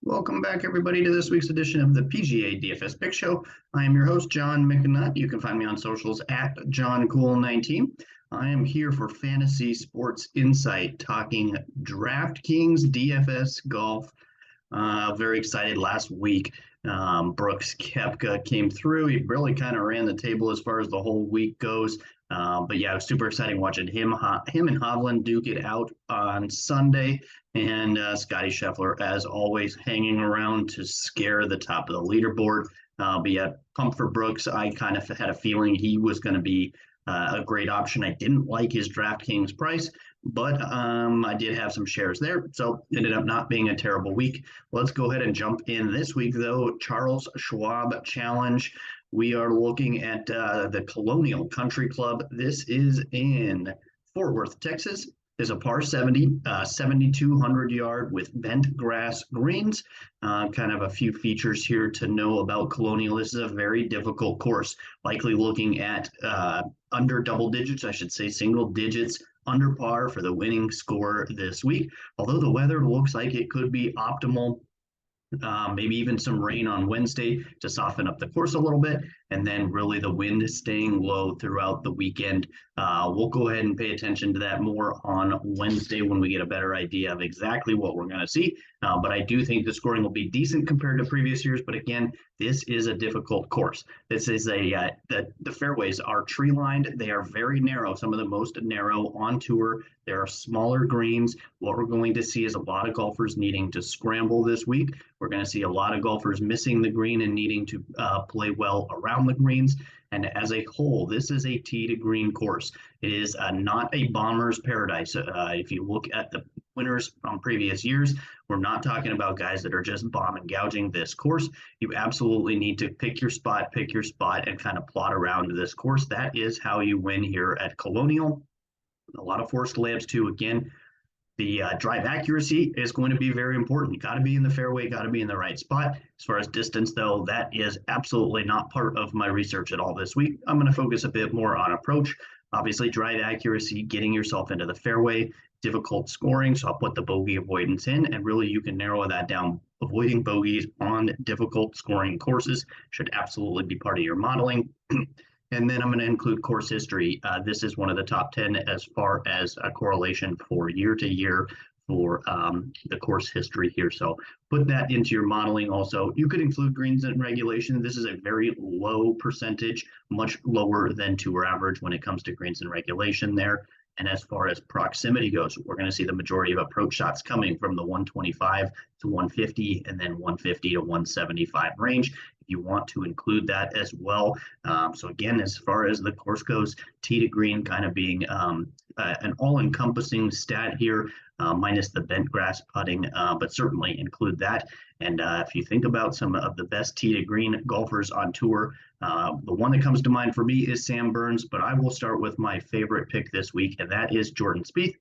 Welcome back, everybody, to this week's edition of the PGA DFS Pick Show. I am your host, John McNutt. You can find me on socials at JohnCool19. I am here for Fantasy Sports Insight, talking DraftKings DFS golf. Very excited last week. Brooks Koepka came through. He really kind of ran the table as far as the whole week goes. But yeah, it was super exciting watching him and Hovland duke it out on Sunday. And Scotty Scheffler, as always, hanging around to scare the top of the leaderboard. But yeah, pumped for Brooks. I kind of had a feeling he was going to be a great option. I didn't like his DraftKings price, but I did have some shares there, so ended up not being a terrible week. Let's go ahead and jump in this week, though. Charles Schwab Challenge. We are looking at the Colonial Country Club. This is in Fort Worth, Texas. Is a par 70, 7,200 yard with bent grass greens. Kind of a few features here to know about Colonial. This is a very difficult course, likely looking at under double digits, I should say single digits, under par for the winning score this week. Although the weather looks like it could be optimal, maybe even some rain on Wednesday to soften up the course a little bit, and then really the wind staying low throughout the weekend. We'll go ahead and pay attention to that more on Wednesday when we get a better idea of exactly what we're going to see. But I do think the scoring will be decent compared to previous years. But again, this is a difficult course. This is the fairways are tree lined. They are very narrow, some of the most narrow on tour. There are smaller greens. What we're going to see is a lot of golfers needing to scramble this week. We're going to see a lot of golfers missing the green and needing to play well around the greens. And as a whole, this is a tee to green course. It is not a bomber's paradise. If you look at the winners from previous years, we're not talking about guys that are just bomb and gouging this course. You absolutely need to pick your spot, and kind of plot around this course. That is how you win here at Colonial. A lot of forced layups too. Again, the drive accuracy is going to be very important. Got to be in the fairway, got to be in the right spot. As far as distance, though, that is absolutely not part of my research at all this week. I'm going to focus a bit more on approach. Obviously, drive accuracy, getting yourself into the fairway, difficult scoring. So I'll put the bogey avoidance in, and really you can narrow that down. Avoiding bogeys on difficult scoring courses should absolutely be part of your modeling. And then I'm going to include course history. This is one of the top 10 as far as a correlation for year to year for the course history here. So put that into your modeling also. You could include greens in regulation. This is a very low percentage, much lower than tour average when it comes to greens in regulation there. And as far as proximity goes, we're going to see the majority of approach shots coming from the 125 to 150 and then 150 to 175 range. You want to include that as well. So again, as far as the course goes, tee to green kind of being an all-encompassing stat here, minus the bent grass putting, but certainly include that. And if you think about some of the best tee to green golfers on tour, the one that comes to mind for me is Sam Burns, but I will start with my favorite pick this week, and that is Jordan Spieth.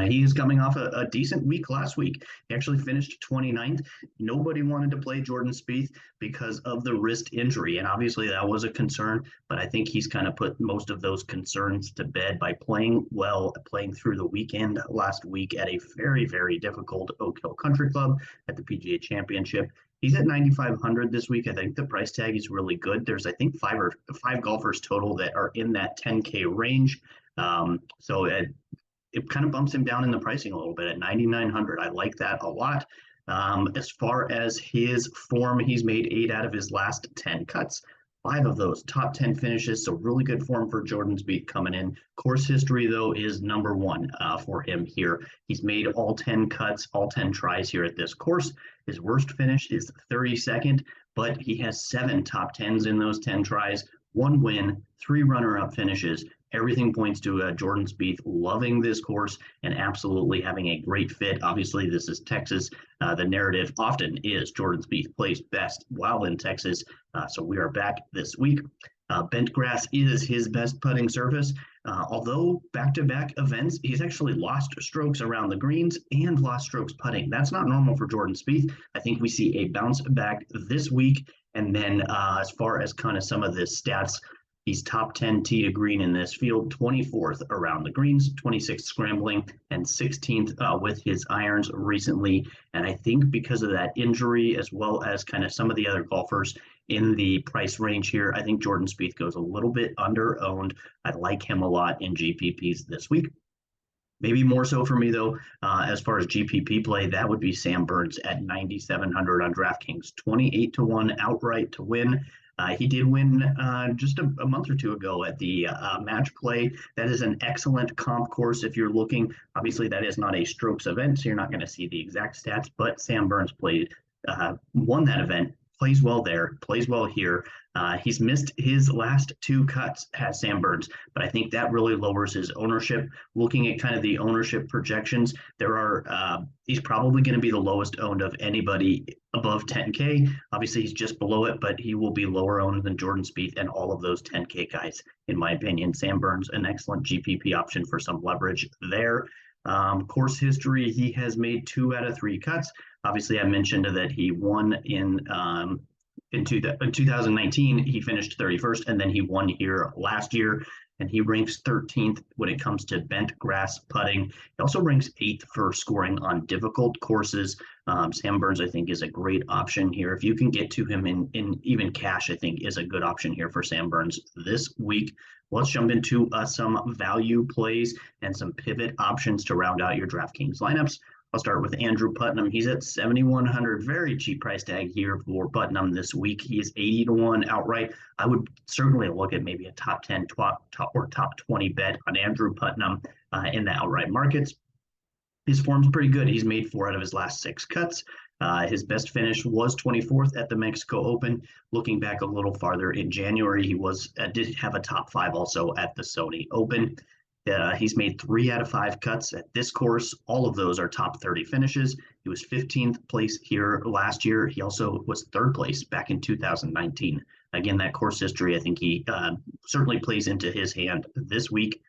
He is coming off a decent week last week. He actually finished 29th. Nobody wanted to play Jordan Spieth because of the wrist injury, and obviously that was a concern, but I think he's kind of put most of those concerns to bed by playing well, playing through the weekend last week at a very, very difficult Oak Hill Country Club at the PGA Championship. He's at 9,500 this week. I think the price tag is really good. There's, I think, five golfers total that are in that 10K range. So it kind of bumps him down in the pricing a little bit at 9,900. I like that a lot. As far as his form, he's made 8 out of his last 10 cuts. 5 of those top 10 finishes, so really good form for Jordan Spieth coming in. Course history, though, is number 1 for him here. He's made all 10 cuts, all 10 tries here at this course. His worst finish is 32nd, but he has 7 top 10s in those 10 tries, 1 win, 3 runner-up finishes. Everything points to Jordan Spieth loving this course and absolutely having a great fit. Obviously, this is Texas. The narrative often is Jordan Spieth plays best while in Texas. So we are back this week. Bent grass is his best putting surface. Although back-to-back events, he's actually lost strokes around the greens and lost strokes putting. That's not normal for Jordan Spieth. I think we see a bounce back this week. And then as far as kind of some of the stats, He's top 10 tee to green in this field, 24th around the greens, 26th scrambling, and 16th with his irons recently. And I think because of that injury, as well as kind of some of the other golfers in the price range here, I think Jordan Spieth goes a little bit under owned. I like him a lot in GPPs this week. Maybe more so for me, though, as far as GPP play, that would be Sam Burns at 9,700 on DraftKings, 28 to 1 outright to win. He did win just a month or two ago at the match play. That is an excellent comp course if you're looking. Obviously, that is not a strokes event, so you're not going to see the exact stats, but Sam Burns won that event, plays well there, plays well here. He's missed his last two cuts, has Sam Burns, but I think that really lowers his ownership. Looking at kind of the ownership projections, he's probably going to be the lowest owned of anybody above 10K. Obviously, he's just below it, but he will be lower owned than Jordan Spieth and all of those 10K guys, in my opinion. Sam Burns, an excellent GPP option for some leverage there. Course history, he has made 2 out of 3 cuts. Obviously, I mentioned that he won in 2019, he finished 31st, and then he won here last year, and he ranks 13th when it comes to bent grass putting. He also ranks 8th for scoring on difficult courses. Sam Burns, I think, is a great option here. If you can get to him in even cash, I think is a good option here for Sam Burns this week. Let's jump into some value plays and some pivot options to round out your DraftKings lineups. I'll start with Andrew Putnam. He's at 7,100, very cheap price tag here for Putnam this week. He is 80 to 1 outright. I would certainly look at maybe a top 10 or top 20 bet on Andrew Putnam in the outright markets. His form's pretty good. He's made 4 out of his last 6 cuts. His best finish was 24th at the Mexico Open. Looking back a little farther in January, he did have a top 5 also at the Sony Open. He's made 3 out of 5 cuts at this course. All of those are top 30 finishes. He was 15th place here last year. He also was 3rd place back in 2019. Again, that course history, I think he certainly plays into his hand this week.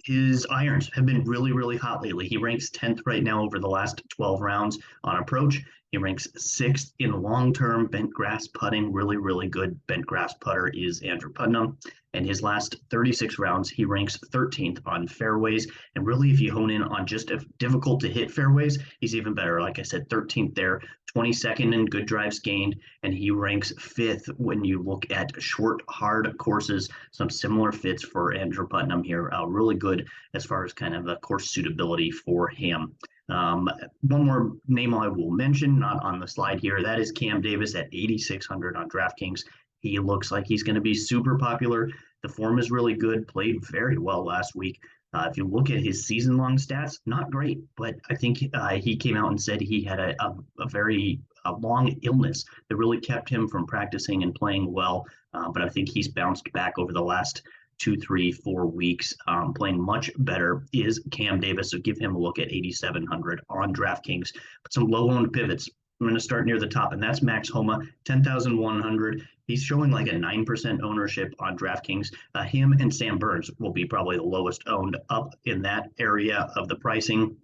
His irons have been really, really hot lately. He ranks 10th right now over the last 12 rounds on approach. He ranks 6th in long-term bent grass putting. Really, really good bent grass putter is Andrew Putnam. And his last 36 rounds, he ranks 13th on fairways. And really, if you hone in on just difficult to hit fairways, he's even better. Like I said, 13th there, 22nd in good drives gained, and he ranks 5th when you look at short, hard courses. Some similar fits for Andrew Putnam here. Really good as far as kind of the course suitability for him. One more name I will mention, not on the slide here, that is Cam Davis at 8,600 on DraftKings. He looks like he's going to be super popular. The form is really good, played very well last week. If you look at his season-long stats, not great, but I think he came out and said he had a very long illness that really kept him from practicing and playing well. But I think he's bounced back over the last 2, 3, 4 weeks, playing much better is Cam Davis. So give him a look at 8,700 on DraftKings. But some low-owned pivots. I'm going to start near the top, and that's Max Homa, 10,100. He's showing like a 9% ownership on DraftKings. Him and Sam Burns will be probably the lowest owned up in that area of the pricing.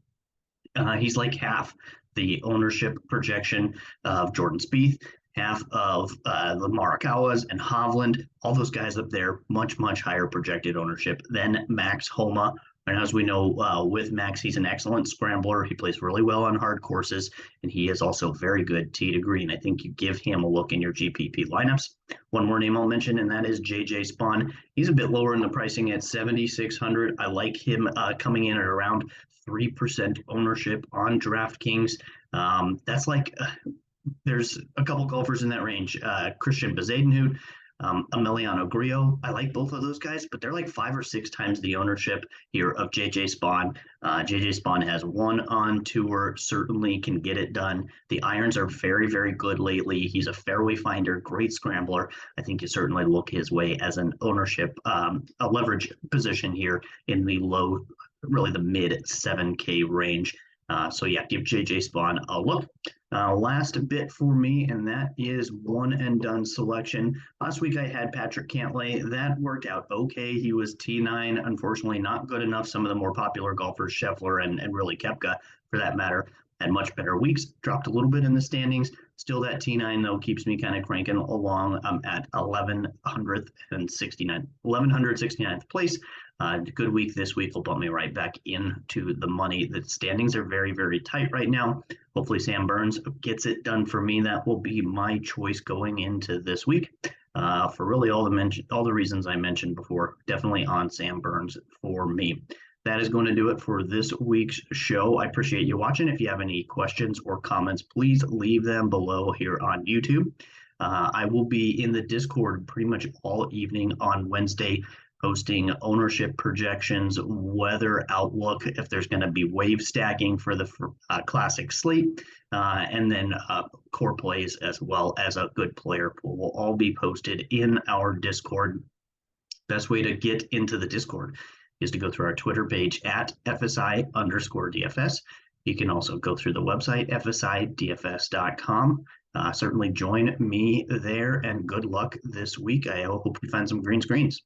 He's like half the ownership projection of Jordan Spieth, half of the Morikawas and Hovland. All those guys up there, much, much higher projected ownership than Max Homa. And as we know, with Max, he's an excellent scrambler. He plays really well on hard courses, and he is also very good tee to green. I think you give him a look in your GPP lineups. One more name I'll mention, and that is JJ Spawn. He's a bit lower in the pricing at 7,600. I like him coming in at around 3% ownership on DraftKings. That's like there's a couple golfers in that range. Christian Bezadenhout, Emiliano Grillo. I like both of those guys, but they're like 5 or 6 times the ownership here of JJ Spawn. JJ Spawn has one on tour, certainly can get it done. The irons are very, very good lately. He's a fairway finder, great scrambler. I think you certainly look his way as an ownership, a leverage position here in the low, really the mid 7K range. So yeah, give JJ Spawn a look. Last bit for me, and that is one and done selection. Last week I had Patrick Cantlay. That worked out okay. He was T9, unfortunately not good enough. Some of the more popular golfers, Scheffler and really Koepka for that matter, had much better weeks, dropped a little bit in the standings. Still that T9 though keeps me kind of cranking along. I'm at 1169th place. Good week this week will put me right back into the money. The standings are very, very tight right now. Hopefully Sam Burns gets it done for me. That will be my choice going into this week. For really all the reasons I mentioned before, definitely on Sam Burns for me. That is going to do it for this week's show. I appreciate you watching. If you have any questions or comments, please leave them below here on YouTube. I will be in the Discord pretty much all evening on Wednesday, posting ownership projections, weather outlook, if there's going to be wave stacking for the classic slate, and then core plays as well as a good player pool will all be posted in our Discord. Best way to get into the Discord is to go through our Twitter page at FSi_DFS. You can also go through the website, FSiDFS.com. Certainly join me there, and good luck this week. I hope you find some green screens.